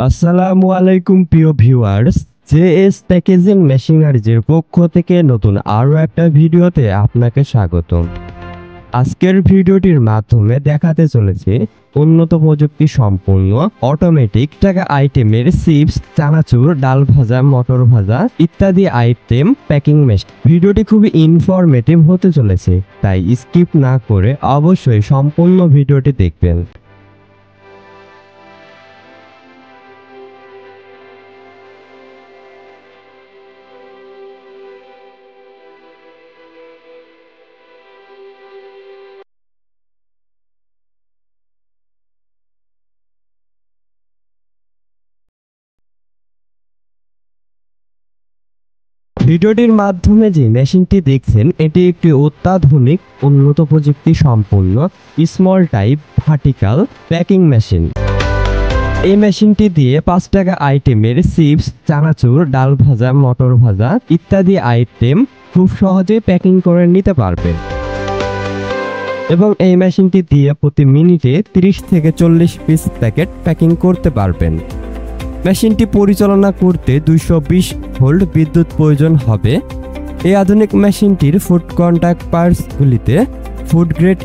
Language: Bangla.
আসসালামু আলাইকুম প্রিয় ভিউয়ার্স, জেএস প্যাকেজিং মেশিনারিজের পক্ষ থেকে নতুন আরও একটা ভিডিওতে আপনাকে স্বাগতম। আজকের ভিডিওটির মাধ্যমে দেখাতে চলেছে উন্নত প্রযুক্তি সম্পন্ন অটোমেটিক টাকা আইটেমের চিপস, চানাচুর, ডাল ভাজা, মটর ভাজা ইত্যাদি আইটেম প্যাকিং মেশিন। ভিডিওটি খুবই ইনফরমেটিভ হতে চলেছে, তাই স্কিপ না করে অবশ্যই সম্পূর্ণ ভিডিওটি দেখবেন। ভিডিওটির মাধ্যমে যে মেশিনটি দেখছেন, এটি একটি অত্যাধুনিক উন্নত প্রযুক্তি সম্পন্ন small type vertical packing machine. এই মেশিনটি দিয়ে 5 টাকা আইটেমের চিপস, চানাচুর, ডাল ভাজা, মটর ভাজা ইত্যাদি আইটেম খুব সহজেই প্যাকিং করে নিতে পারবেন এবং এই মেশিনটি দিয়ে প্রতি মিনিটে 30 থেকে 40 পিস প্যাকেট প্যাকিং করতে পারবেন। মেশিনটি পরিচালনা করতে 220 ভোল্ট বিদ্যুৎ প্রয়োজন হবে। এই আধুনিক মেশিনটির ফুড কন্টাক্ট পার্টসগুলিতে ফুড গ্রেড